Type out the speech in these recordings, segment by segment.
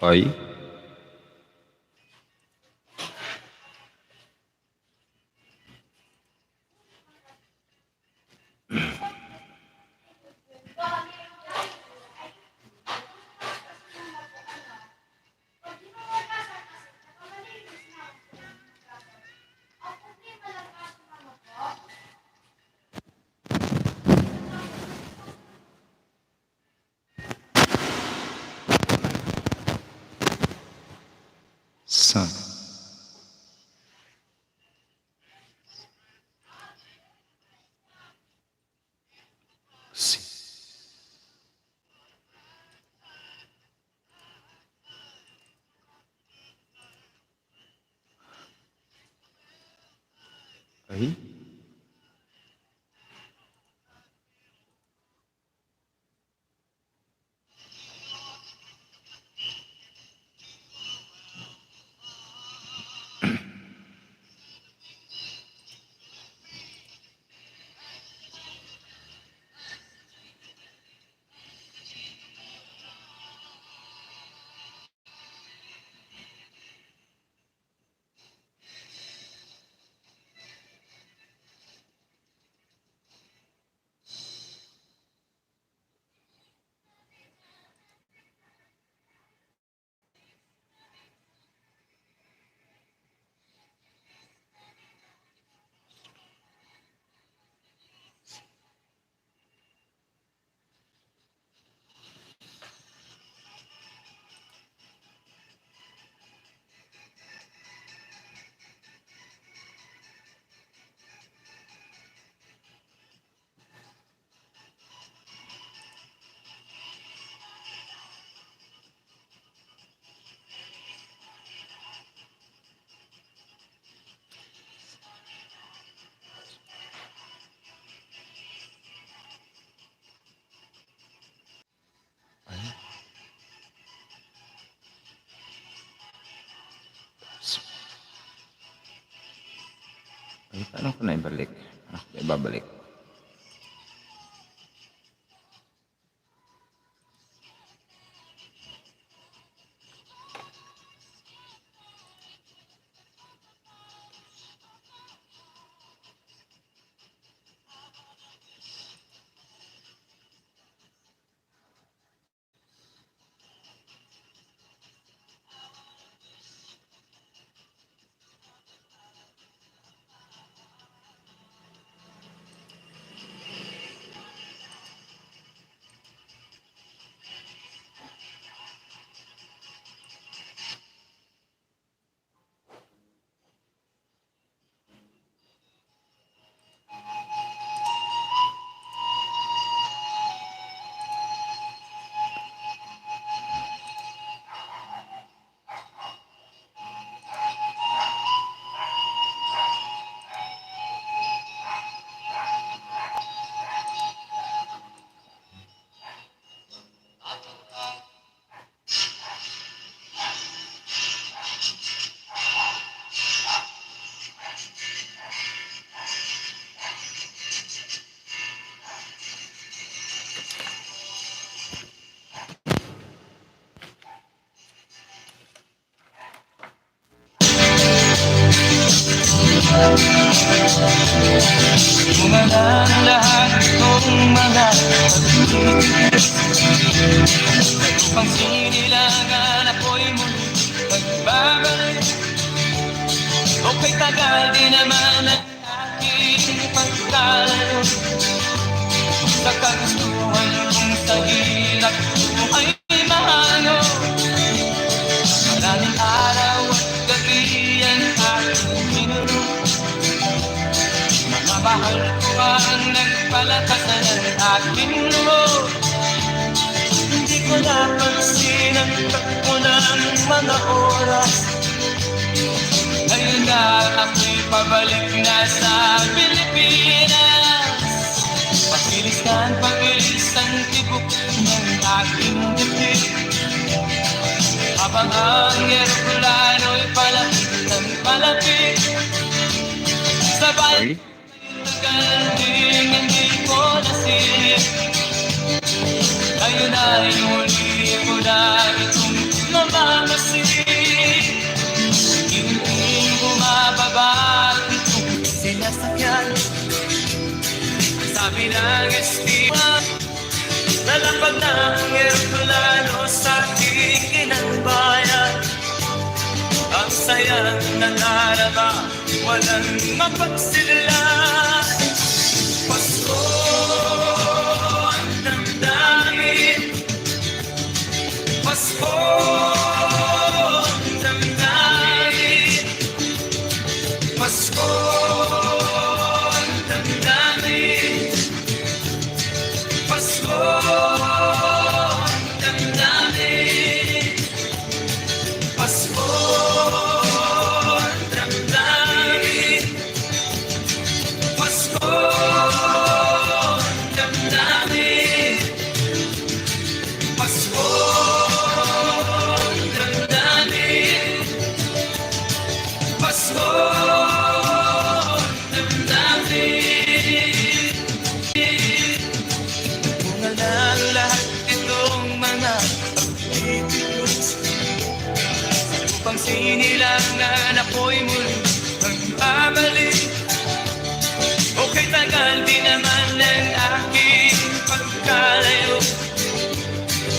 Ay. Son. Si. Ay. Ay, paano ko na ibalik? Ibabalik. Gumalang lahat itong mga pag-ibig. Upang sinilangan ako'y muli magbabalik. Okay, tagal din naman ang aking pagkalaro. Sa kagustuhan kong sa hirap ko ay mahalo. Maraming araw at gabi ang aking minuno. Mahal ko ang nagpalakasan ng aking loob. Hindi ko napansin ang takbo ng mga oras. Ngayon na ako'y pabalik na sa Pilipinas. Pabilis ang tibok ng aking dibdib. Habang ang eroplano'y palapit ng palapit. Sabay Kalding hindi ko nasilip. Ngayon ay muli ko na itong mamahalin. sinasakyan. Sabi ng estima, lalapag na ang eroplano sa aking inangbayan. Ang sayang nalarama, walang mapagsilan. Pasko ang damdamin, Pasko ang damdamin, Pasko ang damdamin, Pasko ang damdamin, Pasko ang damdamin, Pasko ang damdamin, Pasko ang damdamin, Pasko ang damdamin. Bunga ng lahat itong mga pag-ibig upang sinilang na ako'y muli magkamali. Okay, tagal din naman ng aking pagkalayo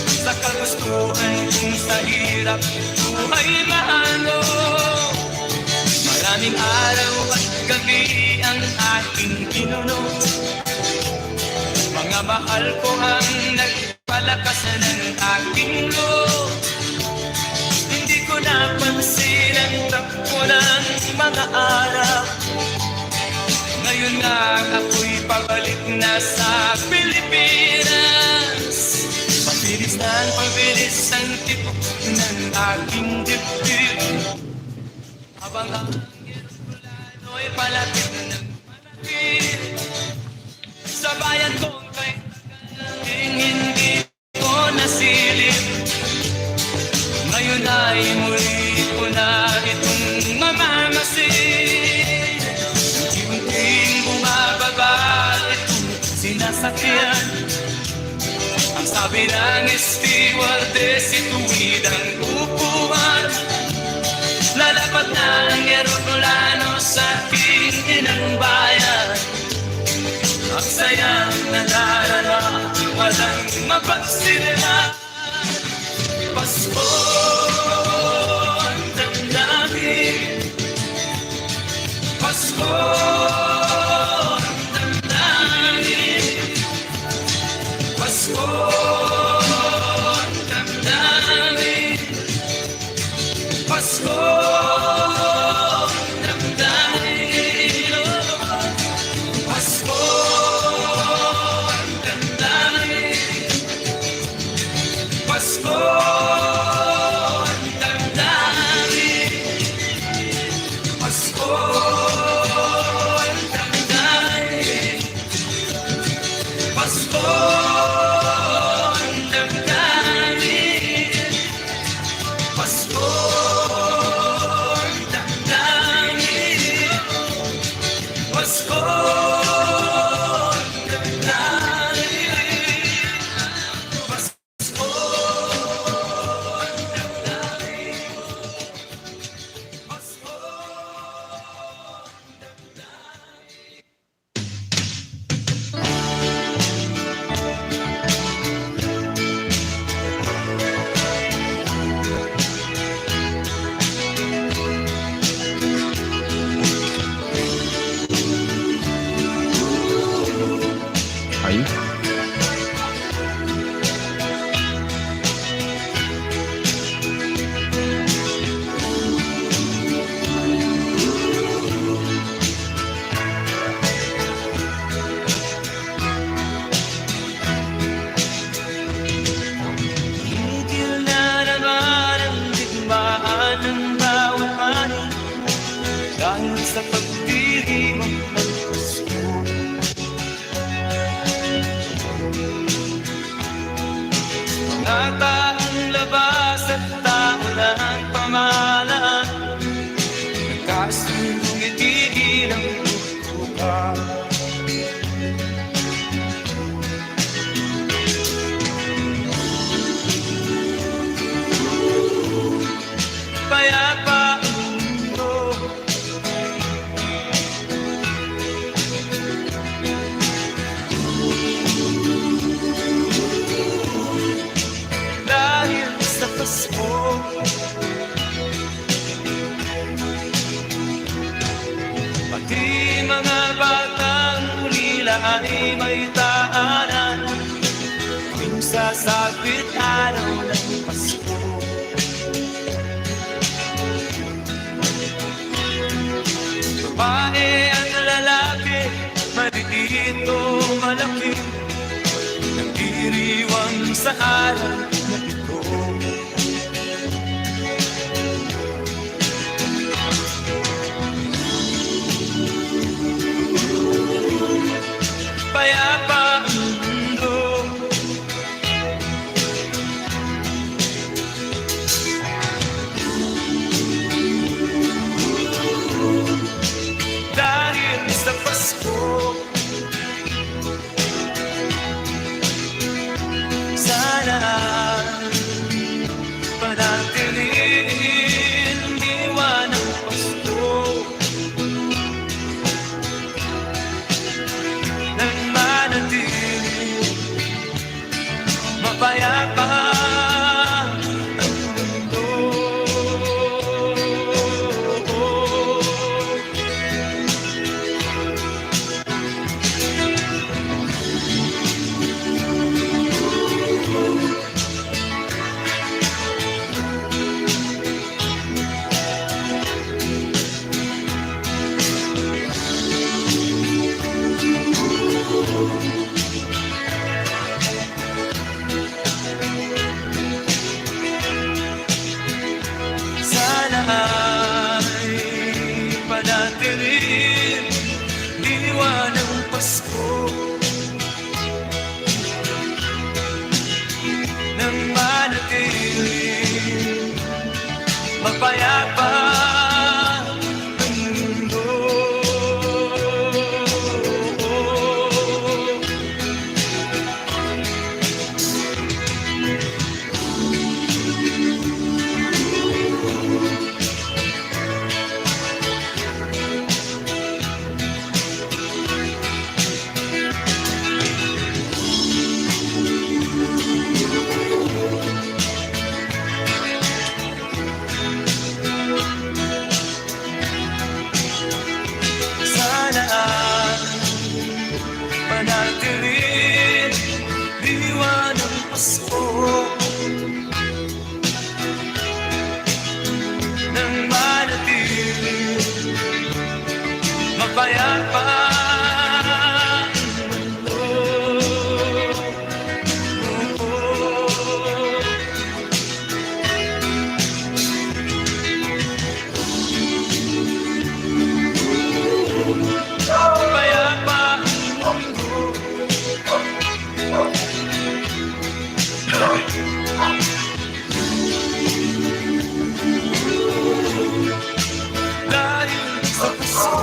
sa kagustuhan kung sa hirap buhay maano. Maraming araw at gabi ang aking pinuno. Mga mahal ko ang nagpalakas ng aking loob. Hindi ko napansin ang takbo ng mga araw. Ngayon nga ako'y pabalik na sa Pilipinas. Pabilis ang tibok ng aking dibdib. Habang ang eroplano'y palapit ng malapit sa bayan kong kay tagalangin hindi ko nasilip. Ngayon ay muli ko na itong mamamasin. Unti-unting bumababa itong sinasakyan. Ang sabi ng stewardess, ituwid ang upuan. Lalapad na ang eroplano sa aking inang bayan. Ang sayang nadarama, walang mapagsilan. Pasko ang damdamin, Pasko ang damdamin, Pasko ang damdamin, Pasko ang damdamin, Pasko ang damdamin, Pasko ang damdamin, Pasko ang damdamin, Pasko ang damdamin, Pasko ang damdamin, Pasko ang damdamin, Pasko ang damdamin, Pasko. ay may daanan tuwing sasapit araw ng Pasko. Babae at lalaki, maliliit o malaki, nagdiriwang sa araw na ito. Payapa ang mundo, dahil sa Pasko. Sana panatiliin ang diwa ng Pasko nang manatili mapayapa ang mundo. Sana ay panatiliin diwa ng Pasko nang manatili mapayapa ang mundo. Sana panatiliin diwa ng Pasko nang manatili mapayapa ang mundo. Mapayapa ang mundo. Dahil sa Pasko.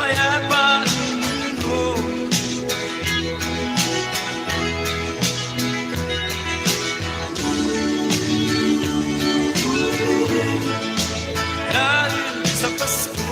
Payapa ang mundo. Dahil sa Pasko.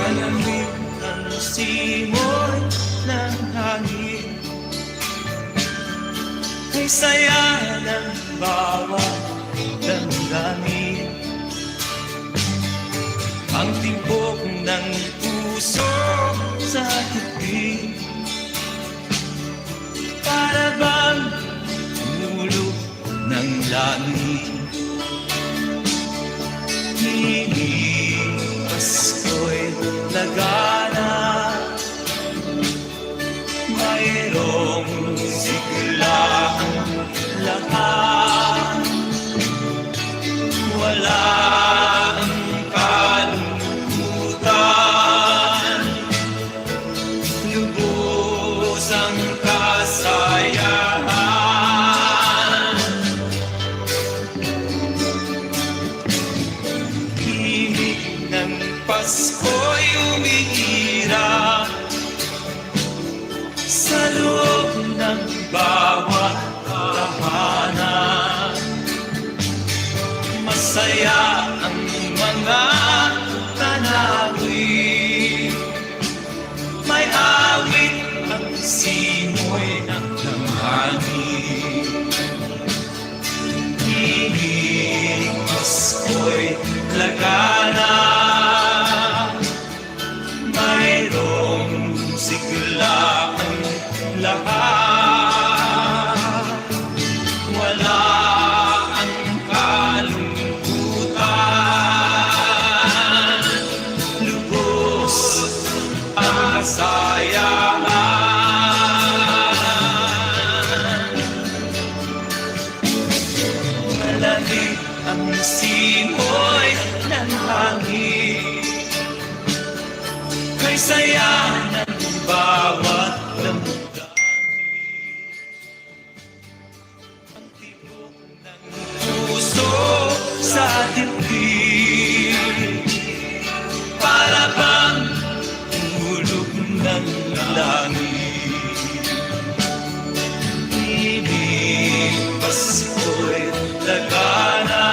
Malamig ang simoy ng hangin, ay saya ng bawat damdamin. Ang tibok ng puso sa tubig, para bang mulog ng langit. Pasko'y lagana, mayroong sigla ang lahat. Wala ang kalungkutan, lubos lagana. Mayroong sigla ang lahat. Wala ang kalungkutan. Lubos ang kasayahan. Malamig ang simoy ng hangin. Kay saya ng bawat damdamin. Ang tibok ng puso sa dibdib. Para bang hulog ng langit. Ibig Pasko'y lagana.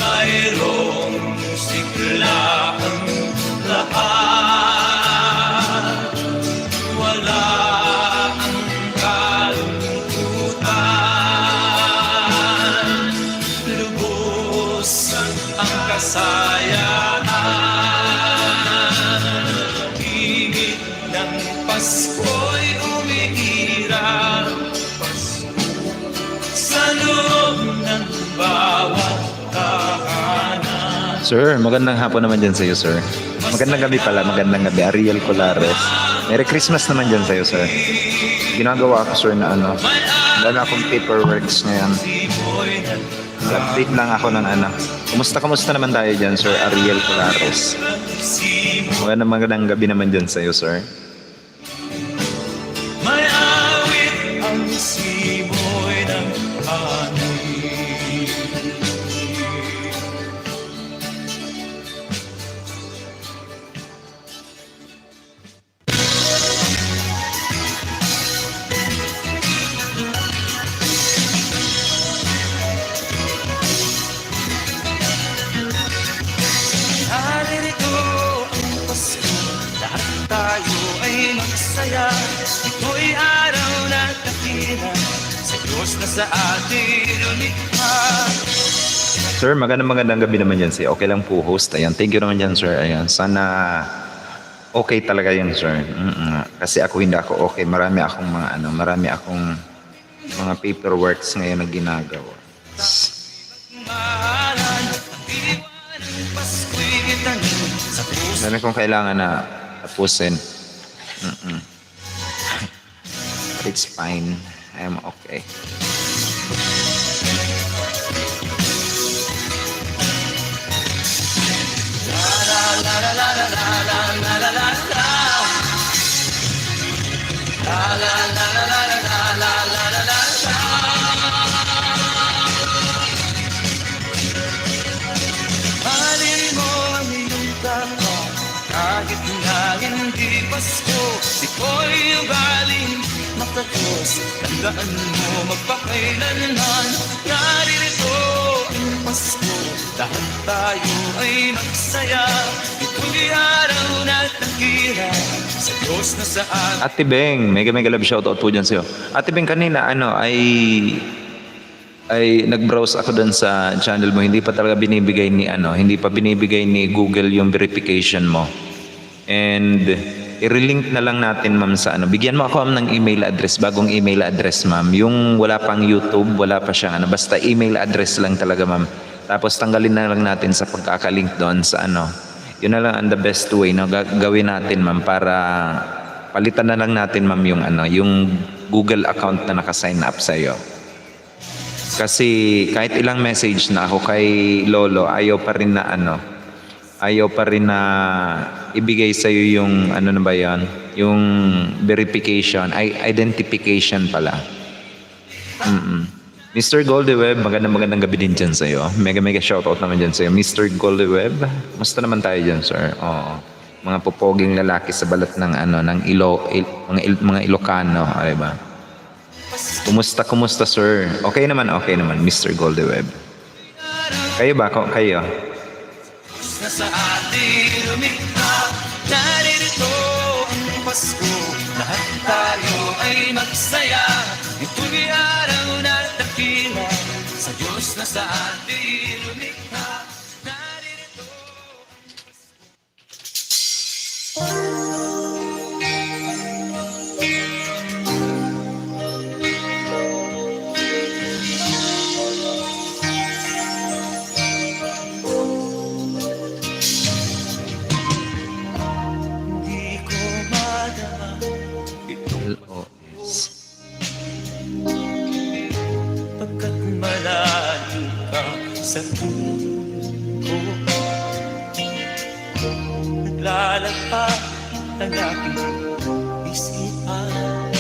Mayroong sigla ang lahat. Wala ang kalungkutan. Lubos ang kasayahan. Ingit ng Pasko'y umiirap. Sa loob ng bawat tahanan. Sir, magandang hapon naman dyan sa'yo, sir. Magandang gabi pala, magandang gabi. Ariel Colares. Merry Christmas naman dyan sa'yo, sir. Ginagawa ko, sir, na ano. Dahil akong paperworks ngayon. Update lang ako ng ano. Kumusta naman tayo dyan, sir? Ariel Colares. Magandang gabi naman dyan sa'yo, sir. May awit ang simoy ng hangin. Naririto ang Pasko, lahat tayo ay magsaya. Ito'y araw na dakila sa Diyos na sa atin lumikha. Sir, magandang gabi naman dyan sa'yo. Okay lang po, host. Ayan, thank you naman dyan, sir. Ayan, sana okay talaga yun, sir. Kasi ako hindi ako okay. Marami akong mga paperworks ngayon na ginagawa. Mahalan ang diwa ng Pasko'y itanim sa puso. Dami kong kailangan na tapusin. It's fine. I'm okay. Mahalin mo ang iyong kapwa, kahit na hindi Pasko. Ito'y ugaling matatos, tandaan mo magpakailanman. Naririto ang Pasko, lahat tayo ay magsaya. Ito'y araw na takira sa Diyos na sa atin. Ate Beng, mega love shoutout po dyan sa'yo. Ate Beng, kanina ay nag-browse ako doon sa channel mo. Hindi pa talaga binibigay ni Google yung verification mo. And i-relink na lang natin, ma'am, sa ano. Bigyan mo ako, ma'am, ng email address, bagong email address, ma'am. Yung wala pang YouTube, wala pa siyang basta email address lang talaga, ma'am. Tapos tanggalin na lang natin sa pagkakalink doon sa ano. Yun na lang ang the best way na gawin natin, ma'am, para palitan na lang natin, ma'am, yung Google account na naka-sign up sa iyo. Kasi kahit ilang message na ako kay Lolo, ayaw pa rin na ibigay sa iyo yung yung verification, identification pala. Mr. Goldeweb, magandang gabi din dyan sa'yo. Mega shoutout naman dyan sa'yo. Mr. Goldeweb, musta naman tayo dyan, sir? Oo. Mga pupoging lalaki sa balat ng mga Ilocano, diba? Kumusta, sir? Okay naman, Mr. Goldeweb. Kayo ba? Kayo? Na sa atin lumikha, naririto ang Pasko, lahat tayo ay magsaya. Ito'y araw na dakila sa Diyos na sa atin lumikha. LOS. Pagkat malayo ka sa puso ko, naglalakad ang aking isipan.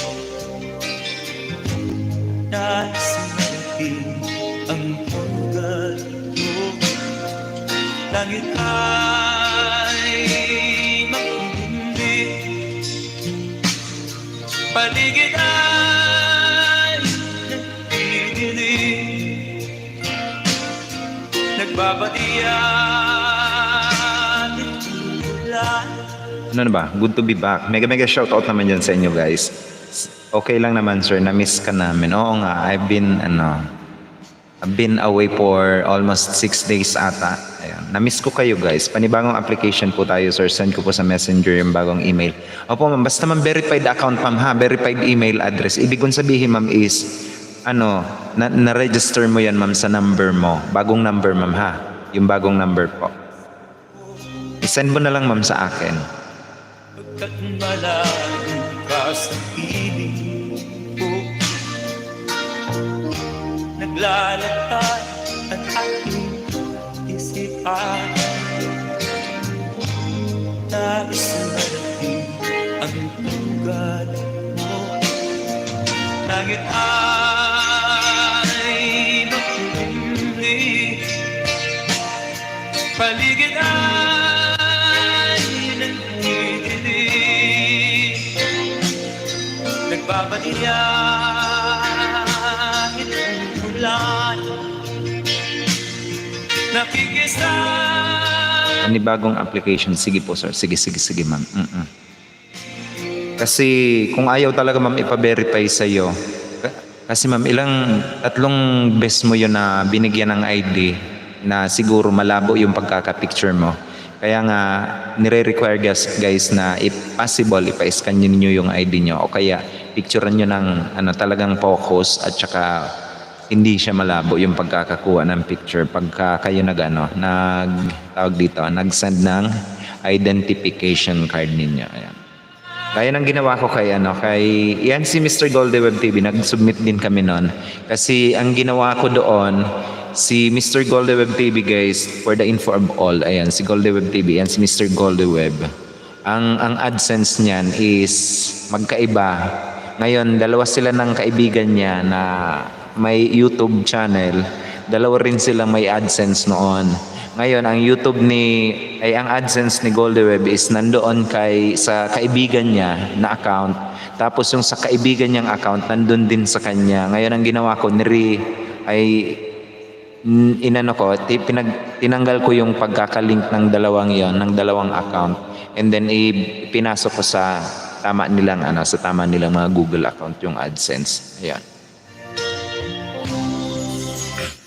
Nais malating ang pugal mo, langit ay makulimlim, paligid ay nagdidilim, nagbabalian ng ulan. Ano na ba? Good to be back. Mega mega shoutout naman dyan sa inyo guys. Okay lang naman sir, na-miss ka namin. Oo nga, I've been away for almost 6 days ata. Ayan. Na-miss ko kayo guys. Panibagong application po tayo sir. Send ko po sa messenger yung bagong email. Opo ma'am, basta ma'am verified account ma'am ha. Verified email address. Ibig kong sabihin ma'am is, na-register mo yan ma'am sa number mo. Bagong number ma'am ha. Yung bagong number po. I-send mo na lang ma'am sa akin. Pagkat malayo ka sa piling ko, naglalakad ang aking isipan. Nais malating ang pugal mo, langit ay makulimlim, paligid ay nagdidilim, nagbabalian ang ulan, nakikisan. Panibagong application. Sige po sir. Sige ma'am. Kasi kung ayaw talaga ma'am ipa-verify sa'yo, kasi ma'am tatlong beses mo yun na binigyan ng ID na siguro malabo yung pagkaka-picture mo. Kaya nga nire-require guys na if possible ipa-scan niyo yung ID nyo o kaya picturean nyo ng talagang focus at saka hindi siya malabo yung pagkakakuha ng picture pagka kayo nag-send ng identification card ninyo. Ayan. Kaya nang ginawa ko kay yan si Mr. Golden Web TV, nag-submit din kami noon. Kasi ang ginawa ko doon, si Mr. Golden Web TV guys, for the info of all, ayan, si Golden Web TV, yan si Mr. Golden Web. Ang AdSense niyan is magkaiba. Ngayon, dalawa sila ng kaibigan niya na may YouTube channel. Dalawa rin silang may AdSense noon. Ngayon, ang AdSense ni Golden Web is nandoon sa kaibigan niya na account. Tapos yung sa kaibigan niyang account, nandun din sa kanya. Ngayon, ang ginawa ko, tinanggal ko yung pagkakalink ng dalawang account. And then, pinasok ko sa tama nilang mga Google account yung AdSense. Ayan.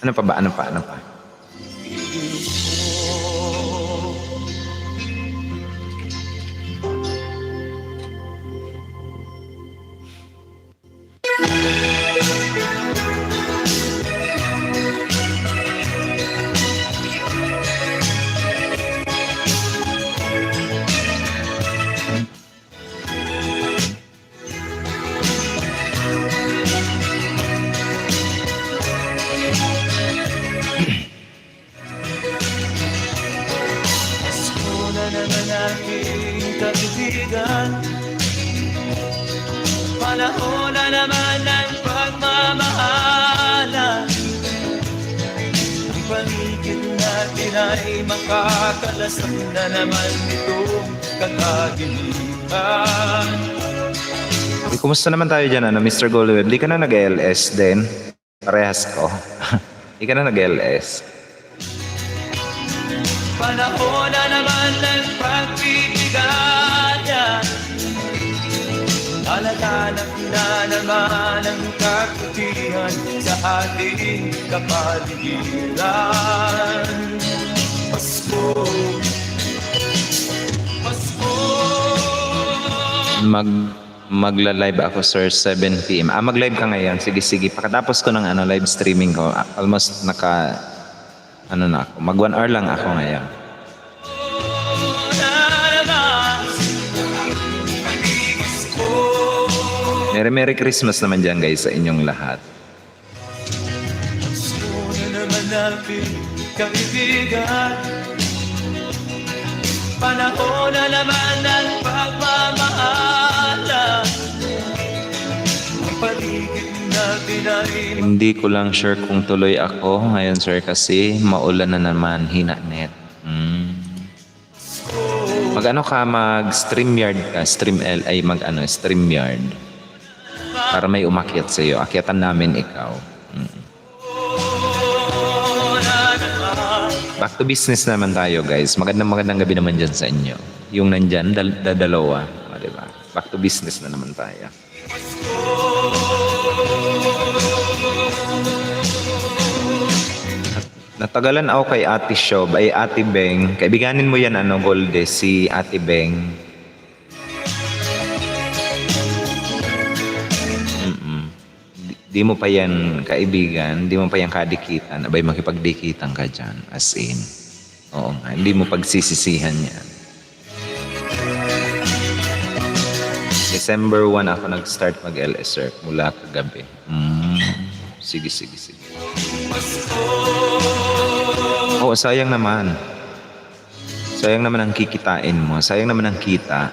Ano pa? Panahon na naman ng pagmamahalan, ang paligid natin ay makakalasap na naman itong katahimikan. Kumusta naman tayo dyan, Mr. Golden Web? Di ka na nag-LS din? Parehas ko. Di ka na nag-LS. Panahon na naman ng pagbibigyan, alaganap na naman ang kakutihan sa ating kapaligiran. Pasko, Pasko. Magla-live ako sir 7 PM. Mag-live ka ngayon. Sige. Pagkatapos ko ng live streaming ko, almost mag 1 hour lang ako ngayon. Merry Christmas naman dyan guys sa inyong lahat. Gusto na naman natin kaibigan. Panahon na naman ng pagmamahalan. Ang paligid natin ay Hindi ko lang sure kung tuloy ako ngayon sir kasi maulan na naman, hinanet. Mag-ano ka, mag-StreamYard ka, StreamYard. Para may umakyat sa'yo. Akyatan namin ikaw. Back to business naman tayo guys. Magandang gabi naman dyan sa inyo. Yung nandyan, dalawa. O, diba? Back to business na naman tayo. Natagalan ako kay Ate Shob, ay Ate Beng. Kaibiganin mo yan, Golde, si Ate Beng. Di mo pa yan kaibigan, di mo pa yan kadikitan, abay makipagdikitan ka dyan, as in. Oo nga, hindi mo pagsisisihan yan. December 1 ako nag-start mag-LSR mula kagabi. Sige. Oo, sayang naman. Sayang naman ang kikitain mo. Sayang naman ang kita.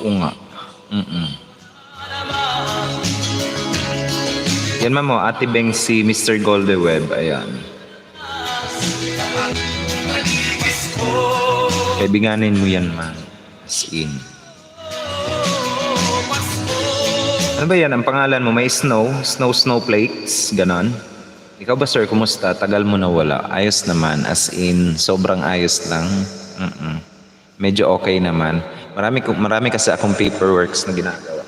Oo nga. Yan mo, Ate Beng si Mr. Goldeweb. Ayan. Kaibiganin mo yan, man. As in. Ano ba yan? Ang pangalan mo, may snowflakes, ganon. Ikaw ba, sir? Kumusta? Tagal mo na wala. Ayos naman. As in, sobrang ayos lang. Medyo okay naman. Marami kasi akong paperworks na ginagawa.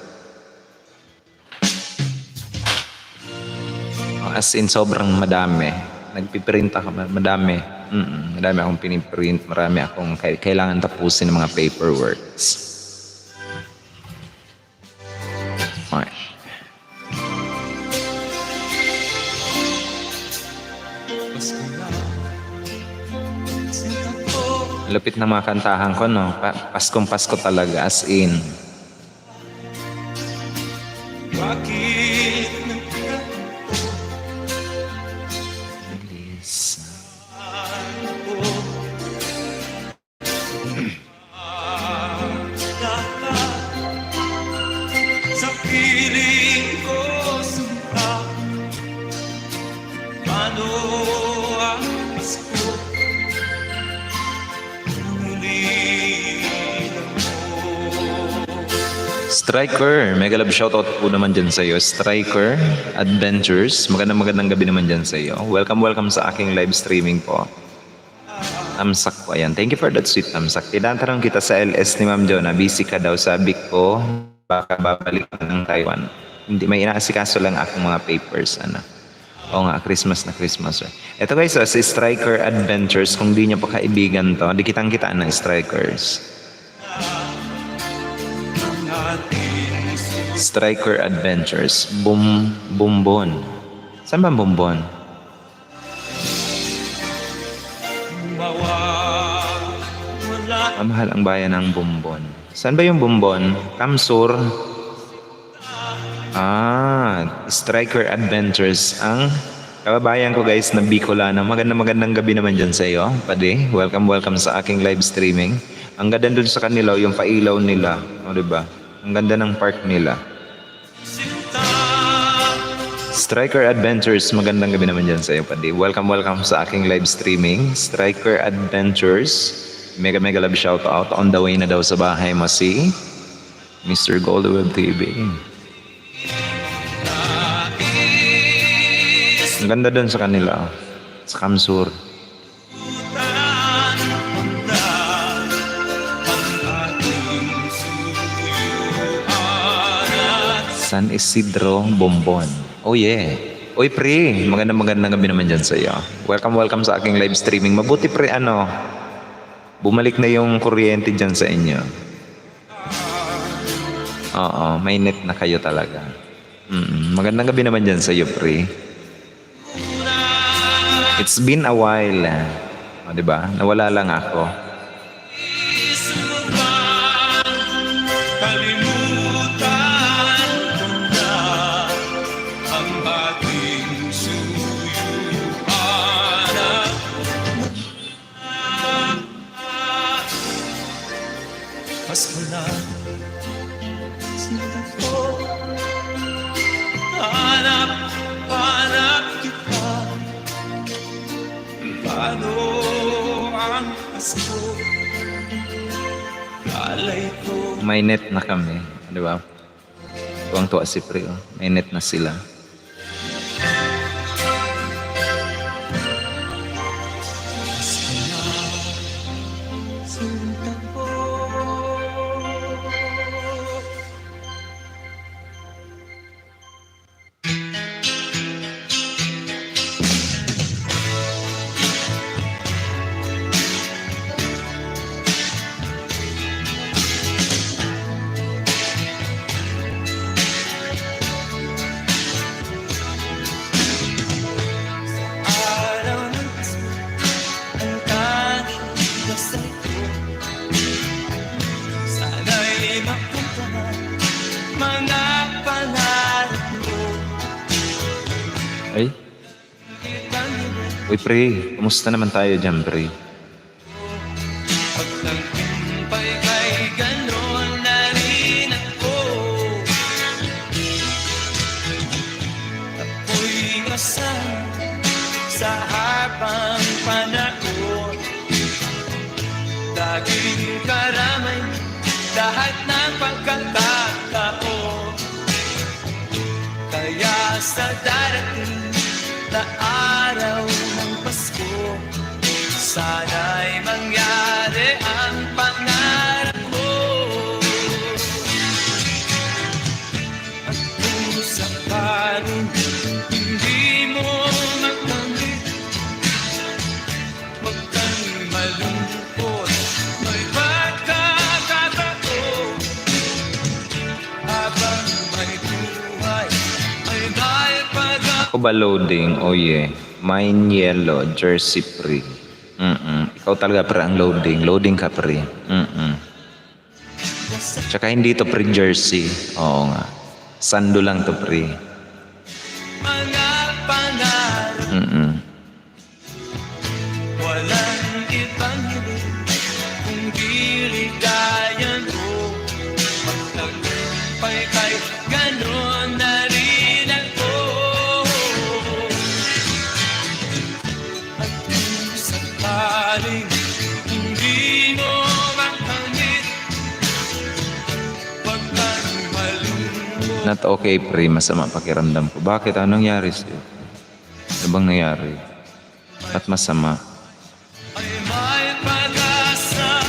As in, sobrang madami. Nagpiprint ako, madami. Madami akong piniprint. Marami akong kailangan tapusin ng mga paperworks. Okay. Lapit ng mga kantahan ko, no? Paskong Pasko talaga, as in. bakit Please. sa piling ko sumpa? Paano ang Pasko? Striker, mega love shoutout po naman dyan sa iyo. Striker Adventures, magandang gabi naman dyan sa iyo. Welcome sa aking live streaming po. Tamsak po, ayan. Thank you for that sweet tamsak. Tinatanong kita sa LS ni Ma'am Jonah, busy ka daw. Sabi ko, baka babalik ka ng Taiwan. Hindi, may inaasikaso lang akong mga papers. Oo nga, Christmas na Christmas. Ito guys, si Striker Adventures, kung di nyo pa kaibigan to, di kitang-kitaan ng Strikers. Striker Adventures. Bumbon. Saan ba Bumbon? Mahal ang bayan ng Bumbon. Saan ba yung Bumbon? Kamsur. Striker Adventures. Ang kababayan ko guys na Bicolana. Magandang gabi naman dyan sa iyo. Pade, welcome sa aking live streaming. Ang ganda dun sa kanila, yung pailaw nila. O diba? Ang ganda ng park nila. Striker Adventures, magandang gabi naman dyan sa iyo, Padi. Welcome sa aking live streaming. Striker Adventures, mega love shout out. On the way na daw sa bahay mo si Mr. Goldweb TV. Ang ganda dun sa kanila. sa Kamsur. Ang ating suyuan. San Isidro Bombon. Oh yeah. Oy pre, magandang gabi naman dyan sa iyo. Welcome sa aking live streaming. Mabuti pre bumalik na yung kuryente dyan sa inyo. Oo, may net na kayo talaga. Magandang gabi naman dyan sa iyo pre. It's been a while. O, diba? Nawala lang ako. Kalimutan ko na ang ating suyuan. Pasko na sinta ko. Hanap kita. Paano ang Pasko? Alay ko. May net na kami. Di ba? Tuwang-tuwa si Pre. Oh. May net na sila. Pasko na sinta ko. Araw ng Pasko, ang tanging dasal ko. Sana'y mapuntahan mga pangarap ko. Ay? Kitang Uy Pre, kumusta naman tayo dyan Pre? pagtagumpay kay ganon na rin ako. Ako'y kasama sa habang panahon. Laging karamay lahat ng pagkakataon. Kaya sa darating na araw ng Pasko, sana'y mangyari ang pangarap ko. At kung sakaling hindi mo makamit, huwag kang malungkot, may pagkakataon. Habang may buhay, ay may Ako ba loading? Oh yeah. Mine yellow, jersey Pre. Ikaw talaga Pre ang loading. Loading ka Pre. Tsaka hindi to Pre jersey. Oo nga. Sando lang to Pre. mga pangarap. Walang ibang hiling kung diligayan mo. Magtagumpay kay ganon na rin ako. At kung sakaling hindi mo makamit, huwag kang malungkot. Not okay Pre. Masama pakiramdam ko. Bakit? Anong nangyari sa'yo? Ano bang nangyari? At masama? Ay may pag-asa,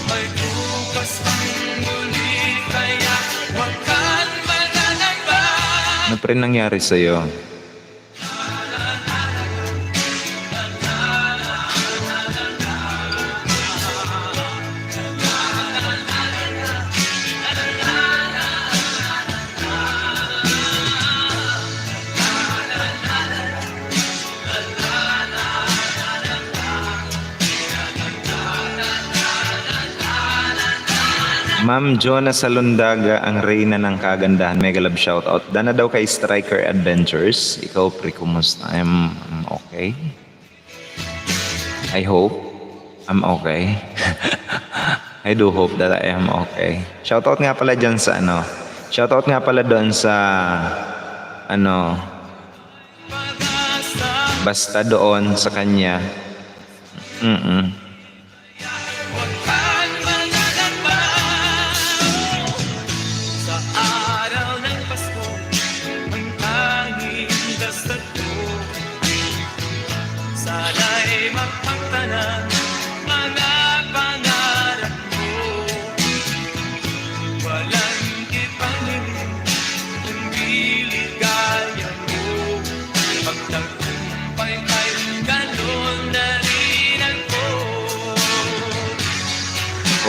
may bukas pang muli, kaya huwag kang mananaba. Ano Pre nangyari sa'yo? Ma'am Jonah Salundaga, ang reyna ng kagandahan. Mega love shoutout. Dana daw kay Striker Adventures. Ikaw, Pre, kumusta? I'm okay. I hope I'm okay. I do hope that I am okay. Shoutout nga pala dyan sa Shoutout nga pala doon sa basta doon sa kanya. Huwag kang mananaba. Sa araw ng Pasko, ang tanging dasal ko.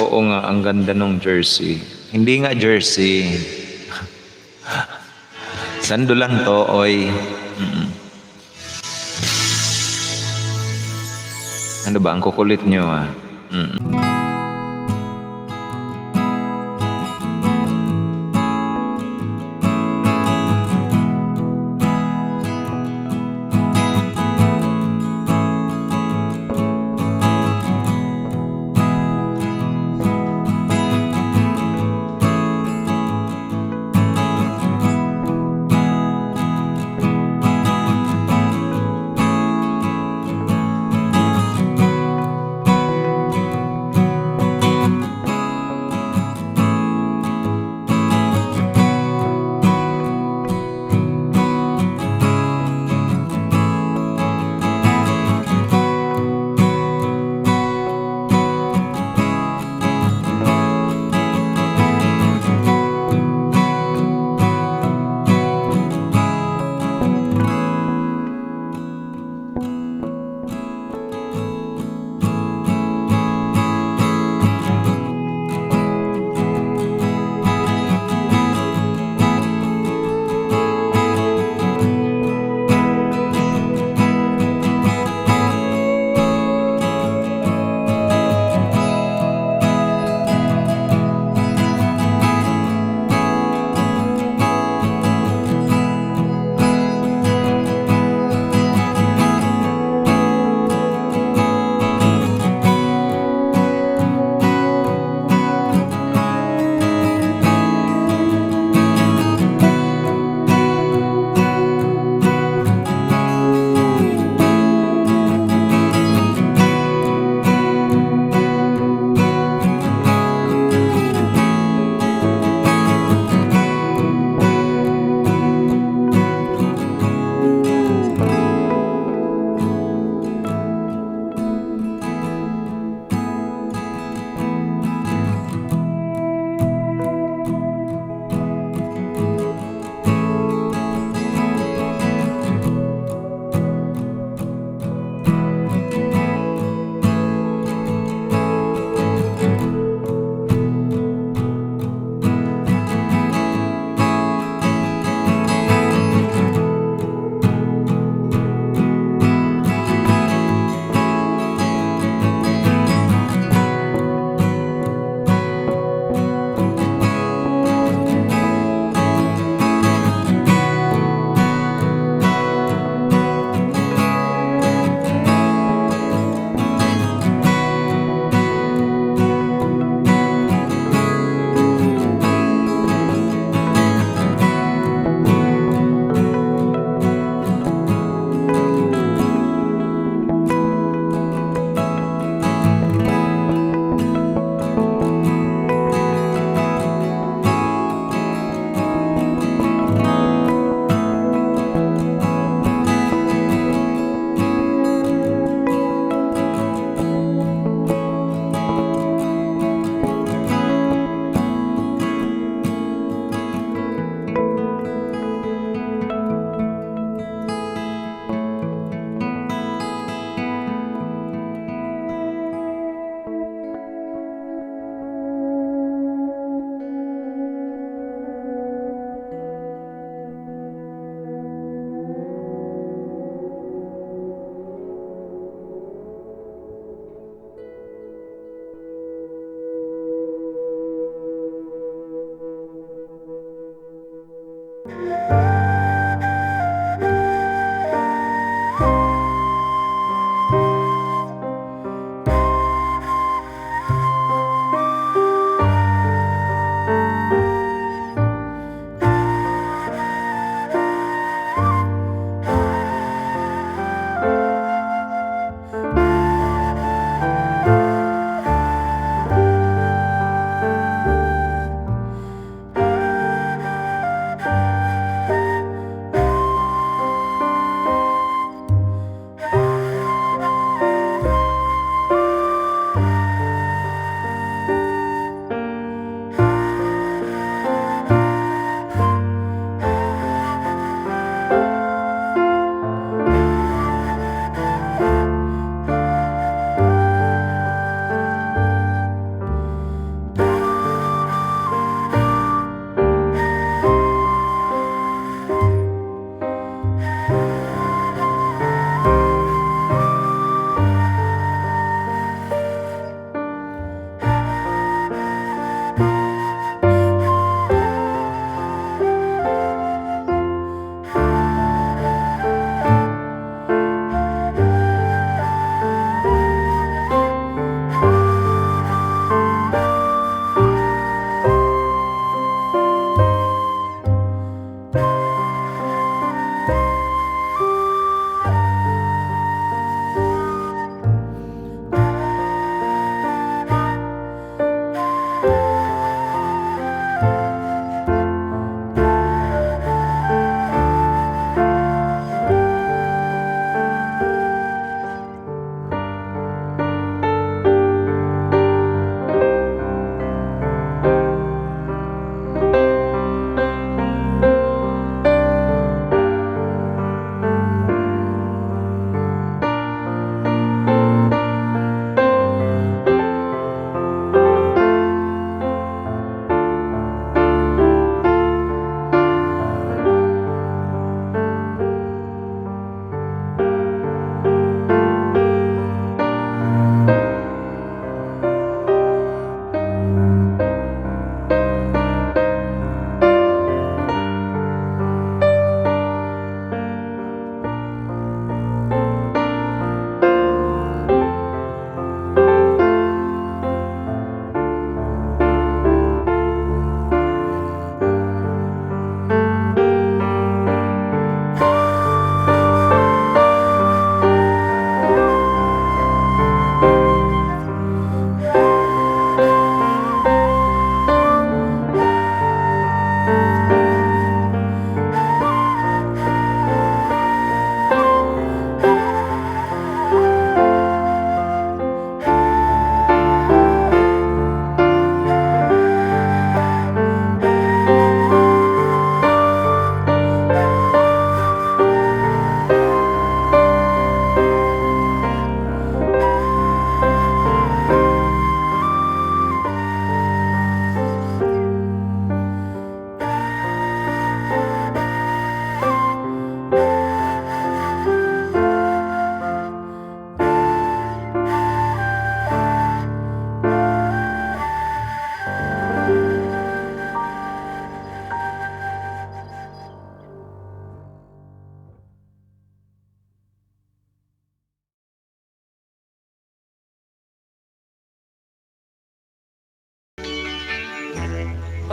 Oo nga, ang ganda nung jersey. Hindi nga jersey. Sando lang to, oy. Ano ba, ang kukulit nyo ah.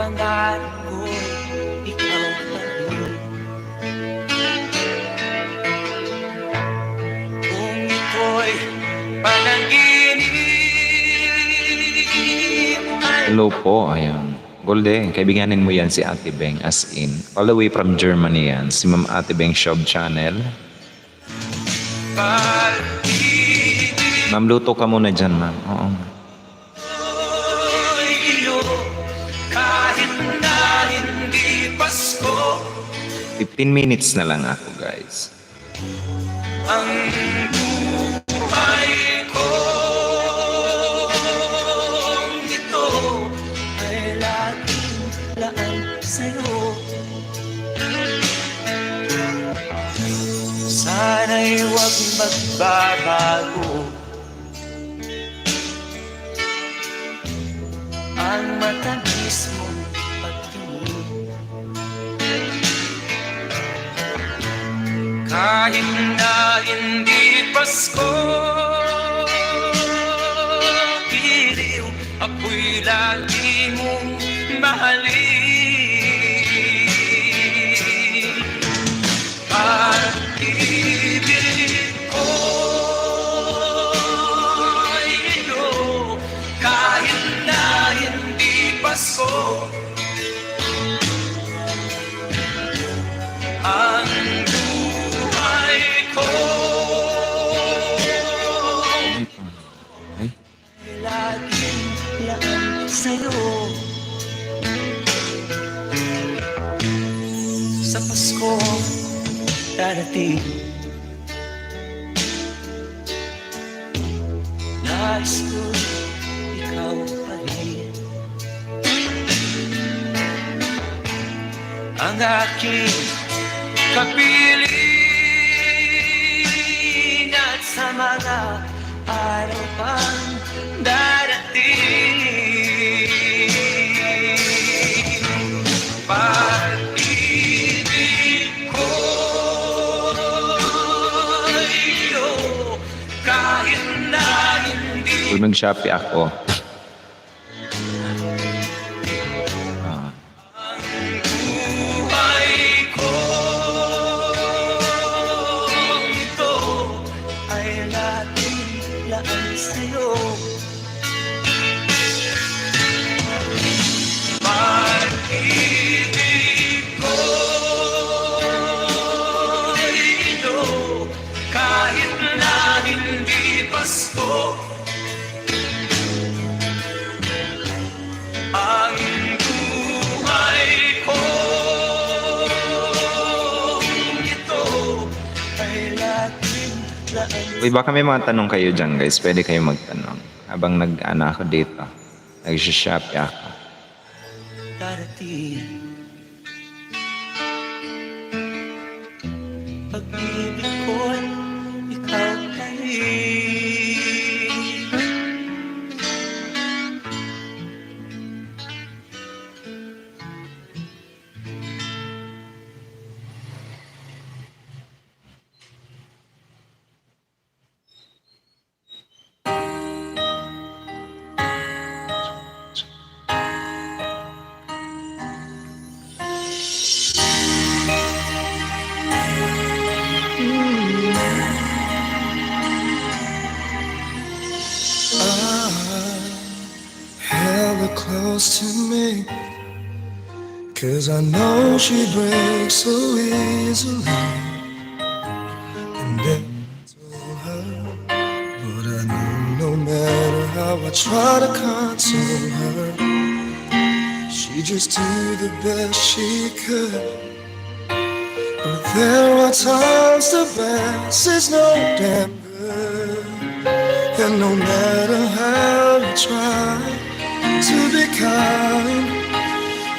pangarap ko, ikaw pa rin. Kung ito'y panaginip ay Hello po, ayan. Golde, kaibiganin mo yan si Ate Beng, as in. All the way from Germany yan, si Ma'am Ate Beng Shop Channel. pag-ibig Ma'am, luto ka muna dyan, ma'am. Oo. ko'y iyo, kahit na hindi Pasko. 15 minutes na lang ako, guys. Ang buhay ko ito ay laging laan sa'yo. Sana'y huwag magbabago ang matamis mong pagtingin. Kahit na hindi Pasko, piliw ako'y lagi mong mahalin. Pag-ibig ko'y iyo, kahit na hindi Pasko. Ang buhay ko Ay, laging laan sa'yo. Sa Pasko darating, nais ko ikaw pa rin. Ang aking kapiling at sa mga araw pang darating. Pag-ibig ko'y iyo, kahit na hindi kung nag-shopee ako. Ah, buhay ko ito ay laging laan sa'yo. Pag-ibig ko'y ito, kahit na hindi Pasko. Ang buhay ko ito ay laging laan. uy, baka may mga tanong kayo dyan, guys. Pwede kayo magtanong. Habang nag-ana ako dito. Nag-shopee ako. Darating pag-ibig ko'y ikaw pa rin. Held her close to me, 'cause I know she breaks so easily. And then I told her, but I knew no matter how I try to console her, she just do the best she could. But there are times the best is no damn good. And no matter how you try to be kind,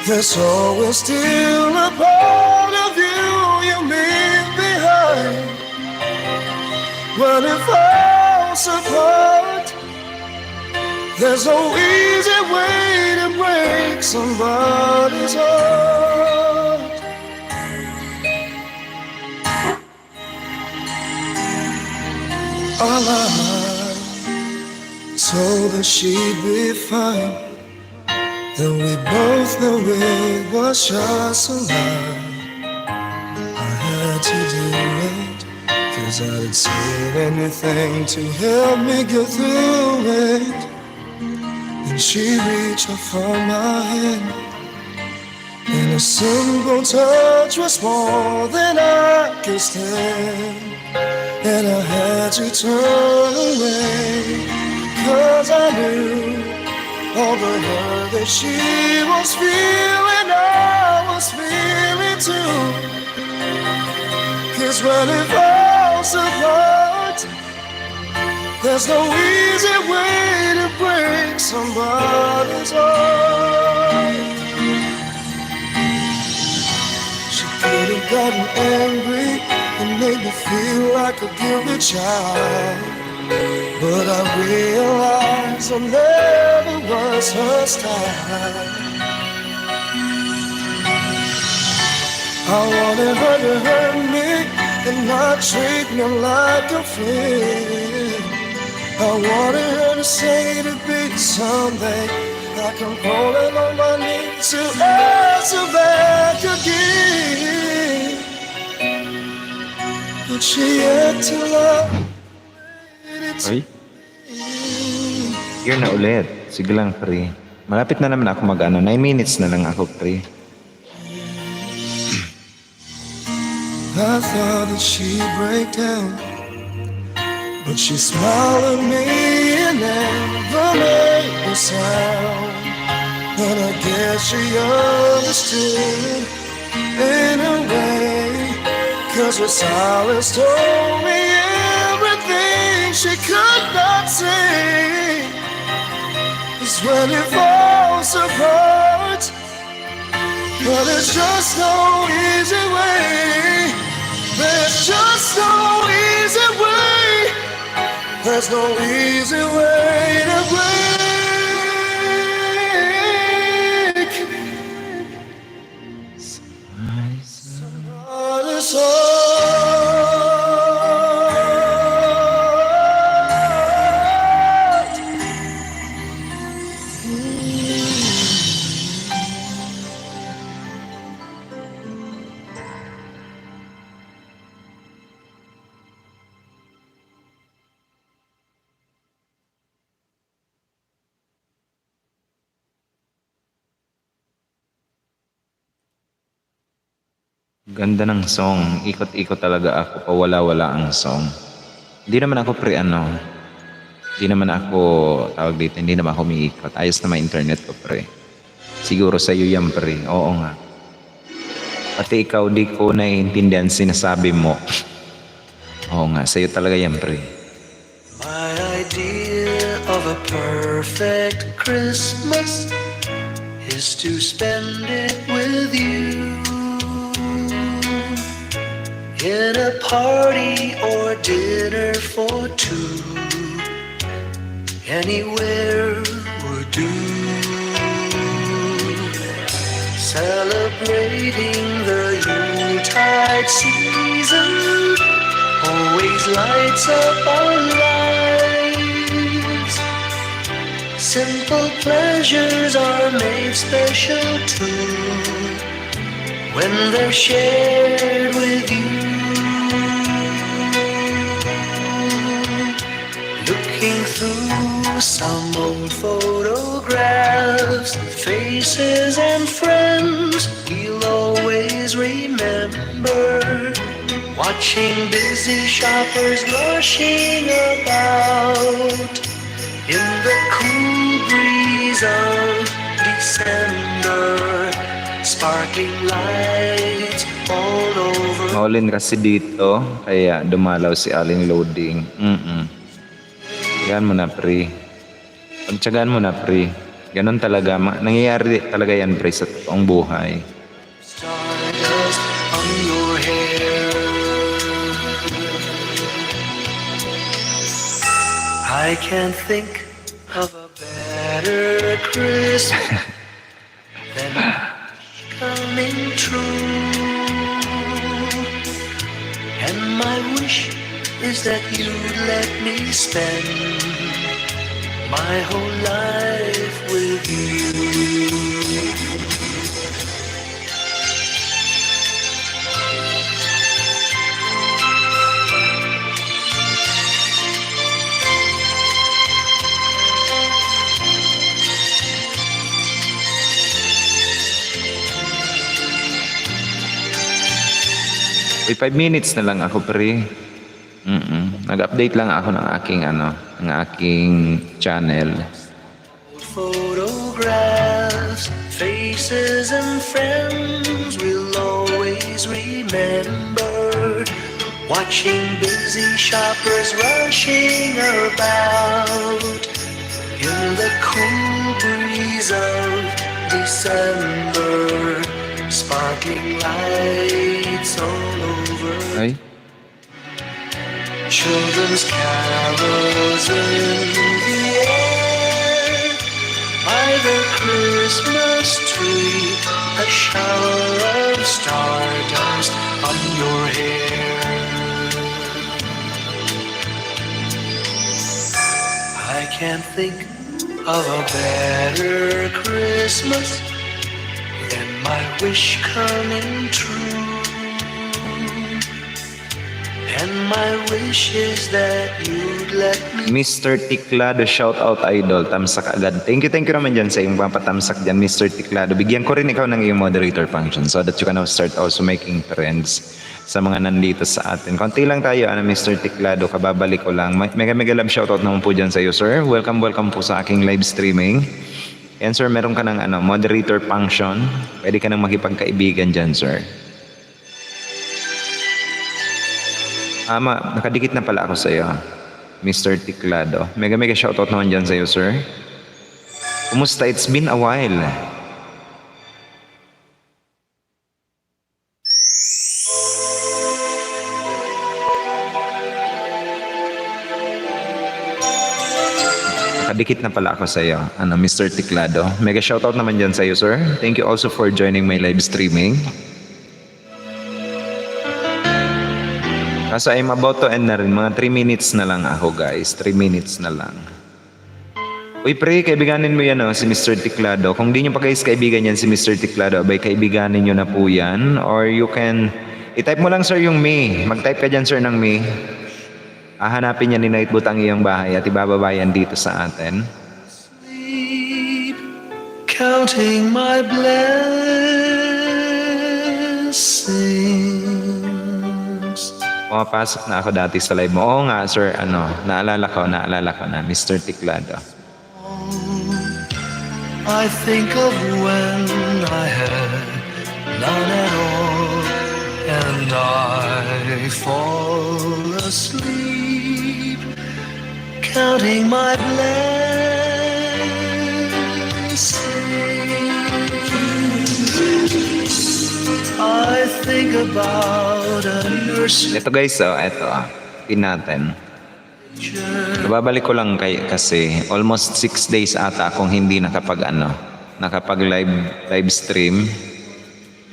there's always still a part of you you leave behind. When it falls apart, there's no easy way to break somebody's heart. All I told her she'd be fine. Though we both know it was just a lie, I had to do it, 'cause I didn't say anything to help me get through it. And she reached up for my hand, and a simple touch was more than I could stand. And I had to turn away, 'cause I knew all the hurt that she was feeling, I was feeling too. 'Cause when it falls apart, there's no easy way to break somebody's heart. She could have gotten angry and made me feel like a guilty child, but I realized I never was her style. I wanted her to hurt me and not treat me like a friend. I wanted her to say to me someday, like I'm falling on my knees to ask her back again. But she had to love Ay, here na ulit. Sige lang, pre. Malapit na naman ako mag-ano. 9 minutes na lang ako, pre. I thought that she'd break down, but she smiled at me and never made a sound. And I guess she understood in a way, 'cause her silence told me everything she could not say. It's when it falls apart, but there's just no easy way. There's just no easy way. There's no easy way to break somebody's heart. Ganda ng song. Ikot-ikot talaga ako. Pawala-wala ang song. Hindi naman ako Hindi naman ako, tawag dito, hindi naman ako umiikot. Ayos na may internet ko, pre. Siguro sa'yo yan, pre. Oo nga. Pati ikaw, di ko naiintindihan sinasabi mo. Oo nga, sa'yo talaga yan, pre. My idea of a perfect Christmas is to spend it with you, in a party or dinner for two. Anywhere would do. Celebrating the Yuletide season always lights up our lives. Simple pleasures are made special too when they're shared with you. Looking through some old photographs, faces and friends we'll always remember. Watching busy shoppers rushing about in the cool breeze of December. Sparkling lights all over. Maulin kasi dito, kaya dumalaw si Aling Loading. Yan mo na, pre. Pagtsagaan mo na, pre. Ganon talaga. Nangyayari talaga yan, pre, sa totoong buhay. Stardust on your hair. I can't think of a better Christmas than coming true. And my wish is that you'd let me spend my whole life with you. Uy, 5 minutes na lang ako, pre. Nag-update lang ako ng aking channel. Photographs, faces and friends we'll always remember. Watching busy shoppers rushing about in the cool breeze of December. Sparkling lights all over. Ay, Children's carols in the air. By the Christmas tree, a shower of stardust on your hair. I can't think of a better Christmas than my wish coming true. And my wish is that you'd let me. Mr. Tiklado, shout out idol, tamsak agad. Thank you naman dyan sa iyong papatamsak dyan, Mr. Tiklado. Bigyan ko rin ikaw ng iyong moderator function so that you can now start also making friends sa mga nandito sa atin. Konti lang tayo, Mr. Tiklado, kababalik ko lang. Mega love shout out naman po dyan sa iyo, sir. Welcome po sa aking live streaming. Yan, sir, meron ka ng moderator function. Pwede ka nang makipagkaibigan dyan, sir. Nakadikit na pala ako sa iyo, Mr. Tiklado. Mega shoutout naman dyan sa iyo, sir. Kumusta? It's been a while. Nakadikit na pala ako sa iyo, Mr. Tiklado. Mega shoutout naman dyan sa iyo, sir. Thank you also for joining my live streaming. So I'm about to end na rin. Mga 3 minutes na lang ako, guys. 3 minutes na lang. Uy, pre, kaibiganin mo yan, si Mr. Tiklado. Kung di nyo pa guys kaibigan yan si Mr. Tiklado, abay kaibiganin nyo na po yan. Or you can, i-type mo lang, sir, yung me. Mag-type ka dyan, sir, ng me. Hahanapin niya ni Night Boot ang iyong bahay at ibababa yan dito sa atin. Sleep, counting my blessings. Pumapasok na ako dati sa live mo. Oo nga, sir, naalala ko na, Mr. Tiklado. I think of when I had none at all, and I fall asleep, counting my blessings. I think about a nurse. Ito guys, pin natin. Babalik ko lang kasi almost 6 days ata akong hindi nakapag live stream.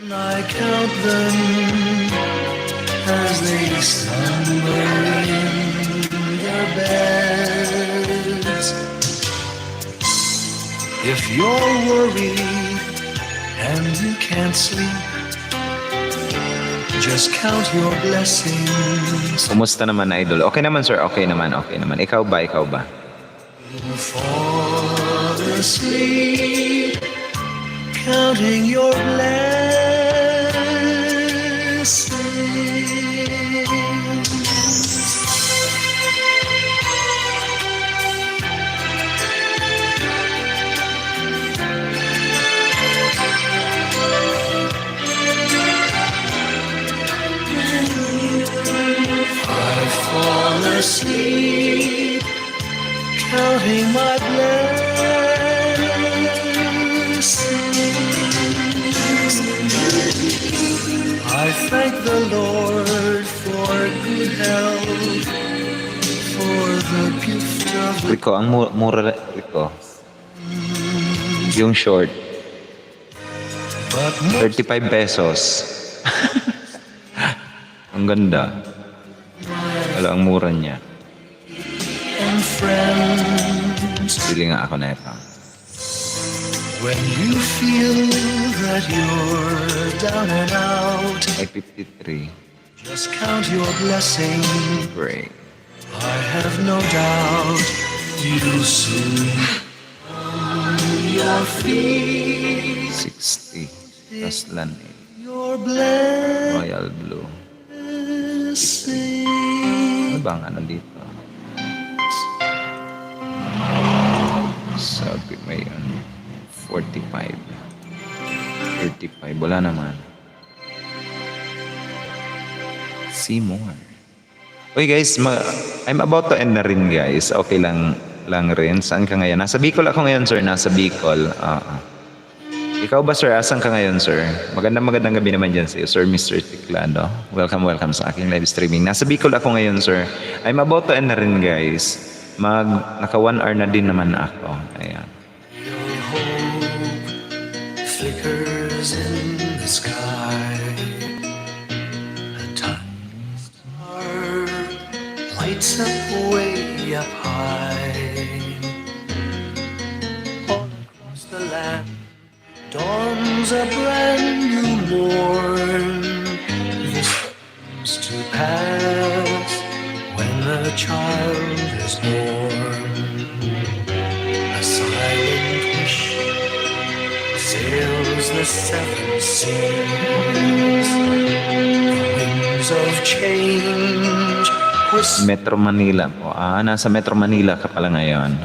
I count them as they slumber in their beds. If you're worried and you can't sleep, just count your blessings. Kumusta naman, idol? Okay naman, sir. Okay naman. Ikaw ba? Fall asleep, counting your blessings. Fall asleep, counting my blessings. I thank the Lord for good health, for the gift of Rico, ang mura, Rico. Yung short. but 35 pesos. Ang ganda. Wala, ang mura niya. and friends. Pili nga ako na ito. When you feel that you're down and out, Ay, 53. just count your blessings. Great. I have no doubt you'll soon on your feet. 60. Taslan. Your blessing. Royal Blue. Ano ba ang ano dito? Sabi may ano, 45. 35. Wala naman. See more. Uy guys, I'm about to end na rin guys. Okay lang rin. Saan ka ngayon? Nasa Bicol ako ngayon sir. Nasa Bicol. Ikaw ba sir? Asan ka ngayon sir? Magandang gabi naman dyan sa iyo, Sir Mr. Ticlado. Welcome sa aking live streaming. Nasa Bicol ako ngayon sir. I'm about to end na rin guys. Naka 1 hour na din naman ako. Ayan. Your hope flickers in the sky. A tiny star lights up way up high. All across the land dawns a brand new morn. This comes to pass when the child is born. A silent wish sails the seven seas. The wings of change whisper, Metro Manila po. Nasa Metro Manila ka pala ngayon.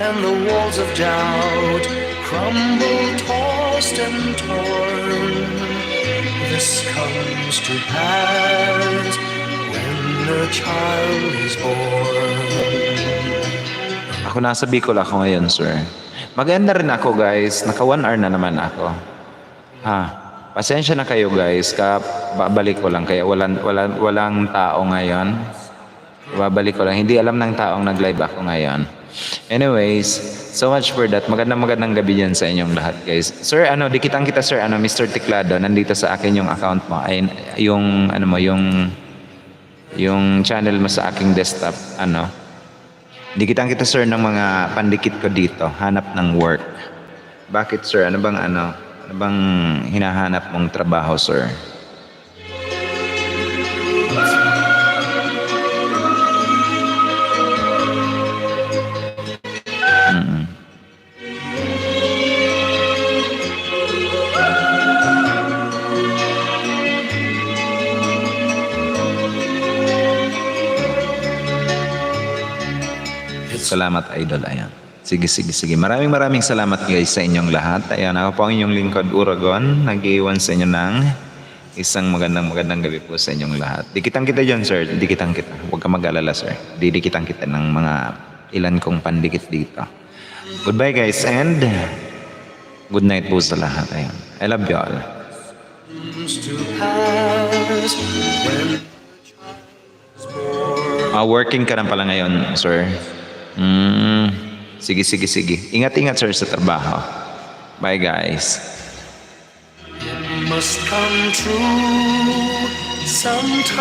and the walls of doubt crumble, tossed and torn. This comes to pass when the child is born. Ako nasa Bicol ako ngayon sir. Maganda rin ako guys. Naka 1 hour na naman ako. Pasensya na kayo guys. Babalik ko lang. Kaya walang tao ngayon. Babalik ko lang. Hindi alam ng taong nag-live ako ngayon. Anyways, so much for that. Magandang gabi dyan sa inyong lahat, guys. Sir, dikitang kita, sir. Mr. Ticlado, nandito sa akin yung account mo. Ay, yung channel mo sa aking desktop. Dikitang kita, sir, ng mga pandikit ko dito. Hanap ng work. Bakit, sir? Ano bang hinahanap mong trabaho, sir? Salamat, idol. Ayan. Sige. Maraming salamat guys sa inyong lahat. Ayan, ako po ang inyong lingkod, Uragon. Nag-iwan sa inyo ng isang magandang gabi po sa inyong lahat. Dikitang kita dyan, sir. Dikitang kita. Huwag ka mag-alala, sir. Didikitang kita ng mga ilan kong pandikit dito. Goodbye guys and good night po sa lahat. Ayan. I love you all. To pass when Working ka na pala ngayon, sir. Sige. Ingat, sir, sa trabaho. Bye, guys. it must come true sometime.